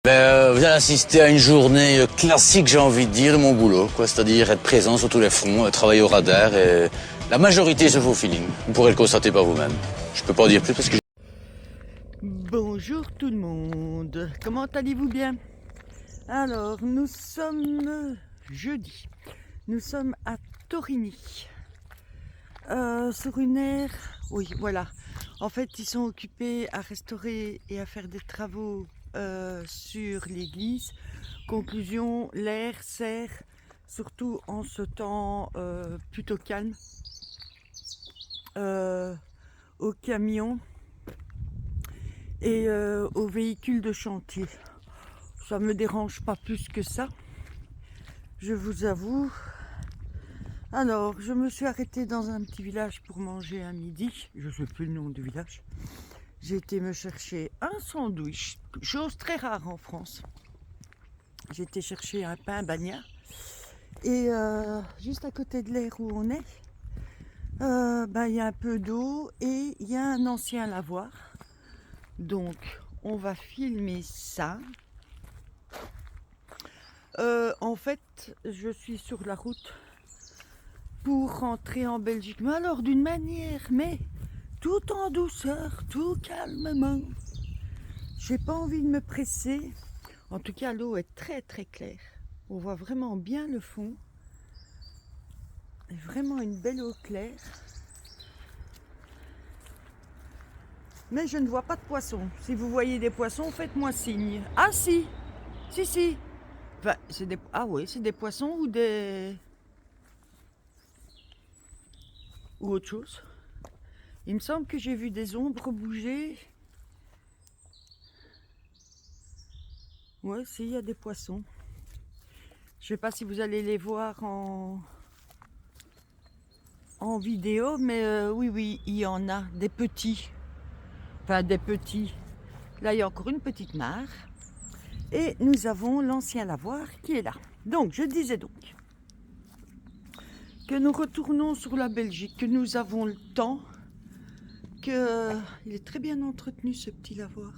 Vous allez assister à une journée classique, j'ai envie de dire, de mon boulot, quoi. C'est-à-dire être présent sur tous les fronts, travailler au radar et la majorité se fait au feeling. Vous pourrez le constater par vous-même. Je peux pas en dire plus parce que... Bonjour tout le monde, comment allez-vous bien? Alors, nous sommes jeudi, nous sommes à Torigny, sur une aire, oui voilà, en fait ils sont occupés à restaurer et à faire des travaux sur l'église. Conclusion, l'air sert, surtout en ce temps plutôt calme, aux camions et aux véhicules de chantier. Ça me dérange pas plus que ça, je vous avoue. Alors, je me suis arrêtée dans un petit village pour manger à midi. Je ne sais plus le nom du village. J'ai été me chercher un sandwich, chose très rare en France. J'ai été chercher un pain bagnat. Et juste à côté de l'aire où on est, il y a un peu d'eau et il y a un ancien lavoir. Donc, on va filmer ça. En fait, je suis sur la route pour rentrer en Belgique. Mais alors, d'une manière, mais tout en douceur, tout calmement. J'ai pas envie de me presser. En tout cas, l'eau est très très claire. On voit vraiment bien le fond. Vraiment une belle eau claire. Mais je ne vois pas de poissons. Si vous voyez des poissons, faites-moi signe. Ah si, si. Enfin, c'est des... Ah oui, c'est des poissons ou des... ou autre chose. Il me semble que j'ai vu des ombres bouger. Ouais, si, il y a des poissons. Je sais pas si vous allez les voir en vidéo, mais oui, il y en a des petits. Enfin, des petits. Là, il y a encore une petite mare. Et nous avons l'ancien lavoir qui est là. Donc, je disais donc que nous retournons sur la Belgique, que nous avons le temps, que il est très bien entretenu ce petit lavoir.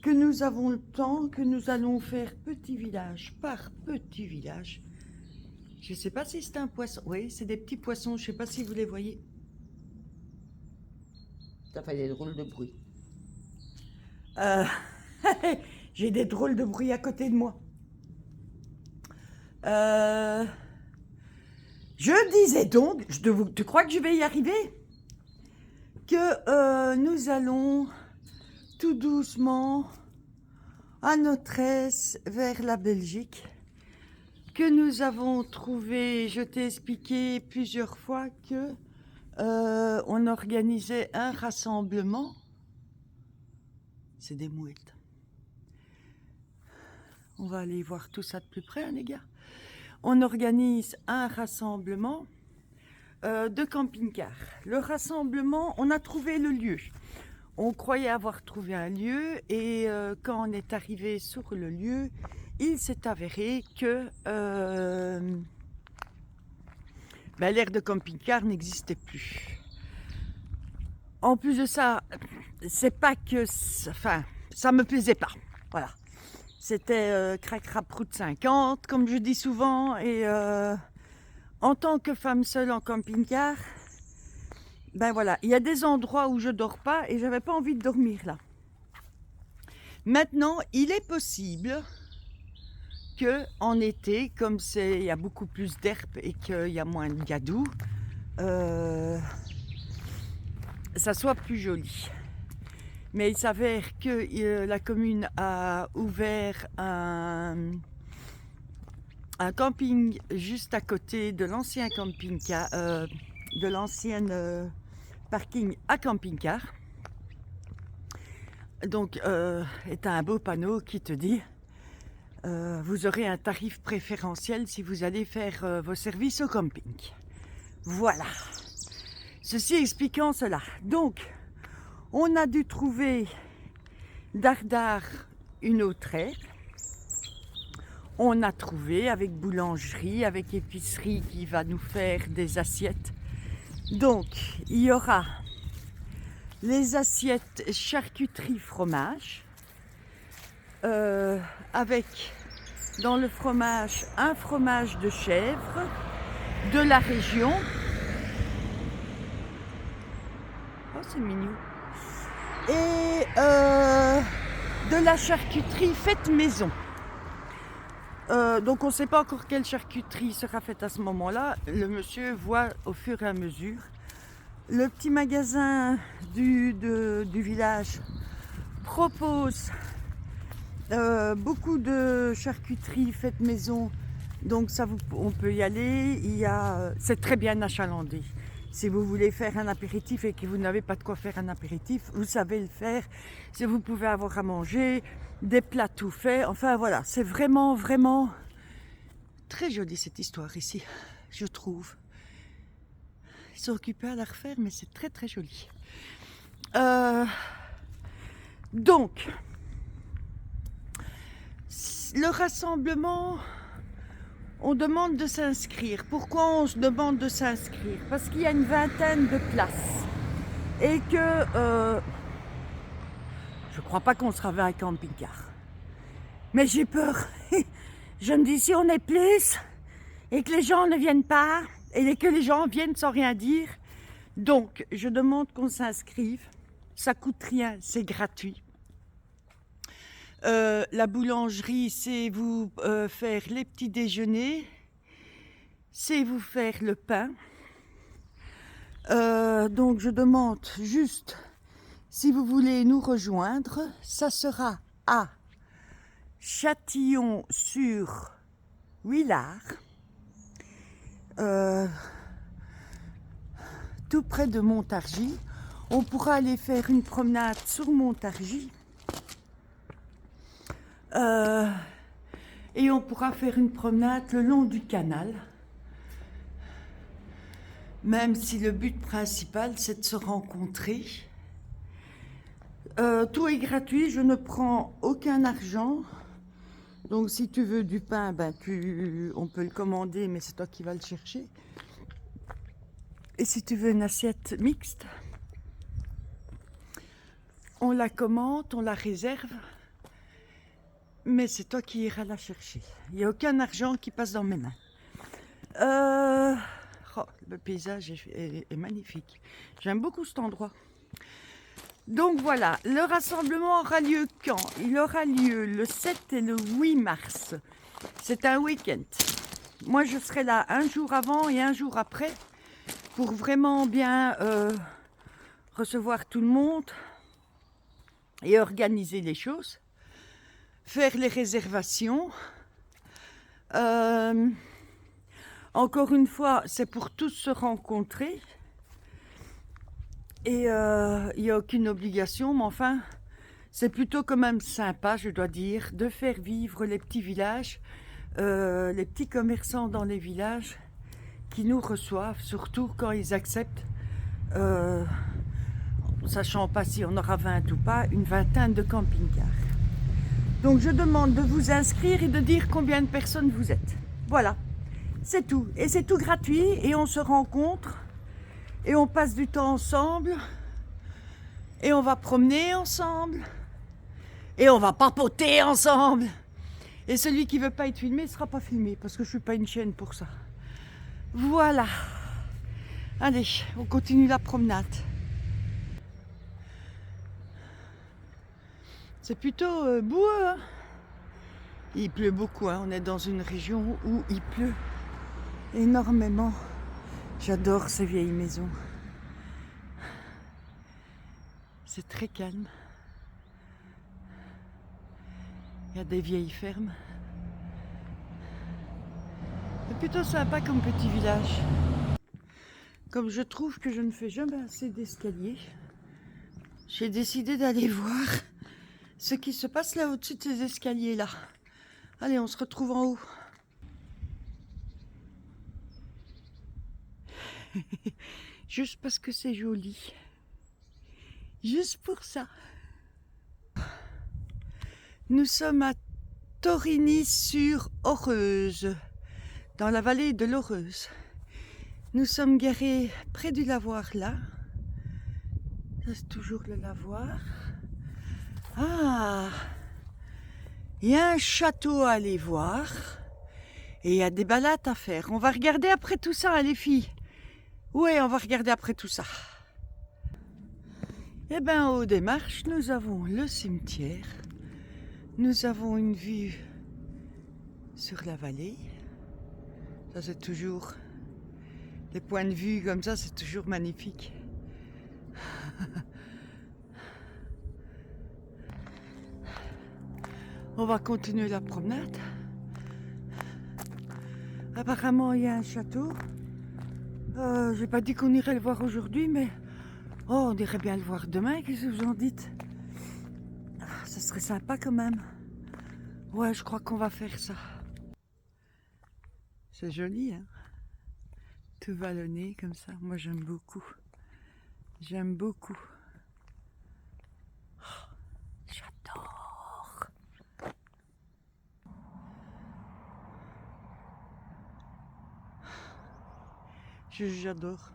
Que nous avons le temps, que nous allons faire petit village par petit village. Je ne sais pas si c'est un poisson. Oui, c'est des petits poissons, je ne sais pas si vous les voyez. Ça fait des drôles de bruit. J'ai des drôles de bruit à côté de moi. Je disais donc, tu crois que je vais y arriver? Que nous allons tout doucement à notre aise vers la Belgique. Que nous avons trouvé, je t'ai expliqué plusieurs fois que on organisait un rassemblement. C'est des mouettes. On va aller voir tout ça de plus près, hein, les gars. On organise un rassemblement de camping-car. Le rassemblement, on a trouvé le lieu. On croyait avoir trouvé un lieu et quand on est arrivé sur le lieu, il s'est avéré que l'aire de camping-car n'existait plus. En plus de ça, c'est pas que... Enfin, ça me plaisait pas. Voilà. C'était crac-crac-prout 50, comme je dis souvent. Et en tant que femme seule en camping-car, ben voilà, il y a des endroits où je dors pas et j'avais pas envie de dormir là. Maintenant, il est possible que en été, comme il y a beaucoup plus d'herbe et qu'il y a moins de gadou, ça soit plus joli. Mais il s'avère que la commune a ouvert un camping juste à côté de l'ancien camping-car, de l'ancienne parking à camping-car. Donc, est un beau panneau qui te dit vous aurez un tarif préférentiel si vous allez faire vos services au camping. Voilà. Ceci expliquant cela. Donc, on a dû trouver dardard une autre aire. On a trouvé avec boulangerie, avec épicerie qui va nous faire des assiettes. Donc, il y aura les assiettes charcuterie fromage avec dans le fromage un fromage de chèvre de la région. Oh, c'est mignon. Et de la charcuterie faite maison. Donc on ne sait pas encore quelle charcuterie sera faite à ce moment-là. Le monsieur voit au fur et à mesure. Le petit magasin du village propose beaucoup de charcuterie faite maison. Donc ça, on peut y aller. C'est très bien achalandé. Si vous voulez faire un apéritif et que vous n'avez pas de quoi faire un apéritif, vous savez le faire. Si vous pouvez avoir à manger, des plats tout faits. Enfin voilà, c'est vraiment, vraiment très joli cette histoire ici, je trouve. Ils sont occupés à la refaire, mais c'est très, très joli. Donc, le rassemblement... On demande de s'inscrire. Pourquoi on se demande de s'inscrire? Parce qu'il y a une vingtaine de places. Et que je crois pas qu'on sera 20 camping-cars. Mais j'ai peur. Je me dis si on est plus et que les gens ne viennent pas et que les gens viennent sans rien dire. Donc, je demande qu'on s'inscrive. Ça coûte rien, c'est gratuit. La boulangerie, c'est vous faire les petits déjeuners, c'est vous faire le pain. Donc je demande juste si vous voulez nous rejoindre. Ça sera à Châtillon-sur-Huillard, tout près de Montargis. On pourra aller faire une promenade sur Montargis. Et on pourra faire une promenade le long du canal, même si le but principal c'est de se rencontrer. Tout est gratuit, je ne prends aucun argent. Donc si tu veux du pain, on peut le commander, mais c'est toi qui vas le chercher. Et si tu veux une assiette mixte, on la commande, on la réserve. Mais c'est toi qui iras la chercher. Il n'y a aucun argent qui passe dans mes mains. Le paysage est magnifique. J'aime beaucoup cet endroit. Donc voilà, le rassemblement aura lieu quand? Il aura lieu le 7 et le 8 mars. C'est un week-end. Moi, je serai là un jour avant et un jour après pour vraiment bien recevoir tout le monde et organiser les choses. Faire les réservations. Encore une fois, c'est pour tous se rencontrer. Et il n'y a aucune obligation, mais enfin, c'est plutôt quand même sympa, je dois dire, de faire vivre les petits villages, les petits commerçants dans les villages qui nous reçoivent, surtout quand ils acceptent, sachant pas si on aura 20 ou pas, une vingtaine de camping-cars. Donc je demande de vous inscrire et de dire combien de personnes vous êtes. Voilà, c'est tout. Et c'est tout gratuit et on se rencontre et on passe du temps ensemble et on va promener ensemble et on va papoter ensemble. Et celui qui ne veut pas être filmé ne sera pas filmé parce que je ne suis pas une chaîne pour ça. Voilà. Allez, on continue la promenade. C'est plutôt boueux, hein. Il pleut beaucoup, hein. On est dans une région où il pleut énormément. J'adore ces vieilles maisons. C'est très calme. Il y a des vieilles fermes. C'est plutôt sympa comme petit village. Comme je trouve que je ne fais jamais assez d'escaliers, j'ai décidé d'aller voir ce qui se passe là au-dessus de ces escaliers-là. Allez, on se retrouve en haut. Juste parce que c'est joli. Juste pour ça. Nous sommes à Torigny-sur-Oreuze, dans la vallée de l'Oreuze. Nous sommes garés près du lavoir là. C'est toujours le lavoir. Ah, il y a un château à aller voir. Et il y a des balades à faire. On va regarder après tout ça, hein, les filles. Oui, on va regarder après tout ça. Eh bien, en haut des marches, nous avons le cimetière. Nous avons une vue sur la vallée. Ça, c'est toujours... Les points de vue comme ça, c'est toujours magnifique. On va continuer la promenade. Apparemment, il y a un château. J'ai pas dit qu'on irait le voir aujourd'hui, mais oh, on irait bien le voir demain. Qu'est-ce que vous en dites? Ça serait sympa quand même. Ouais, je crois qu'on va faire ça. C'est joli, hein? Tout vallonné comme ça. Moi, j'aime beaucoup. J'aime beaucoup. Oh, j'adore. J'adore.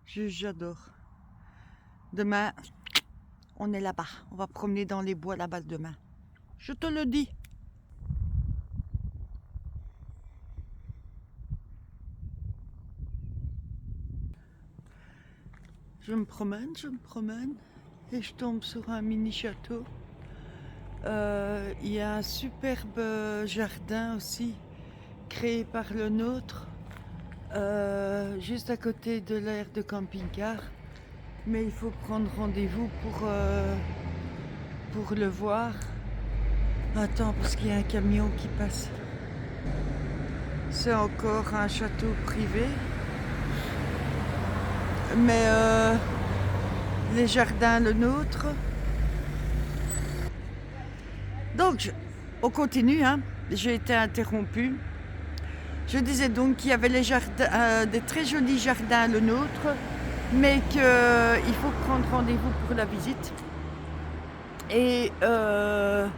J'adore. Demain, on est là-bas. On va promener dans les bois là-bas demain. Je te le dis. Je me promène et je tombe sur un mini château. Il y a un superbe jardin aussi créé par le nôtre, juste à côté de l'aire de camping-car. Mais il faut prendre rendez-vous pour le voir. Attends, parce qu'il y a un camion qui passe. C'est encore un château privé. Mais les jardins, le nôtre. Donc, on continue, hein. J'ai été interrompue. Je disais donc qu'il y avait les jardins, des très jolis jardins, le nôtre, mais qu'il faut prendre rendez-vous pour la visite. Et ben,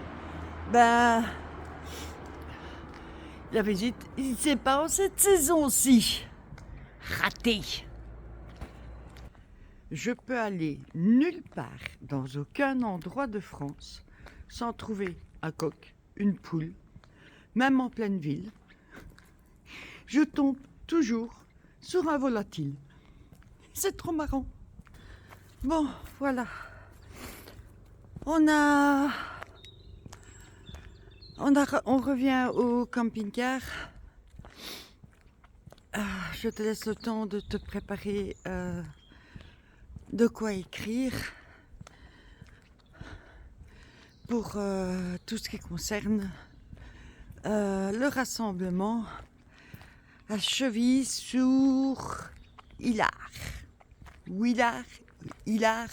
la visite, c'est pas en cette saison-ci. Raté. Je peux aller nulle part, dans aucun endroit de France, sans trouver un coq, une poule, même en pleine ville. Je tombe toujours sur un volatile. C'est trop marrant. Bon, voilà. On revient au camping-car. Je te laisse le temps de te préparer de quoi écrire pour tout ce qui concerne le rassemblement à Chevilly-sur-Illard. Illard.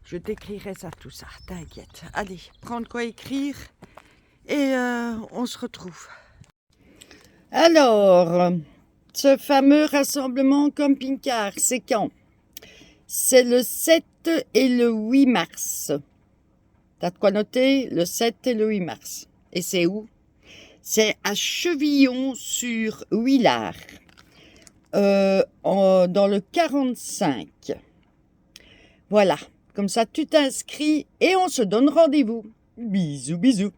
Je t'écrirai ça, tout ça, t'inquiète. Allez, prends de quoi écrire et on se retrouve. Alors, ce fameux rassemblement camping-car, c'est quand? C'est le 7 et le 8 mars. T'as de quoi noter? Le 7 et le 8 mars. Et c'est où? C'est à Chevillon-sur-Illard, dans le 45. Voilà, comme ça tu t'inscris et on se donne rendez-vous. Bisous, bisous.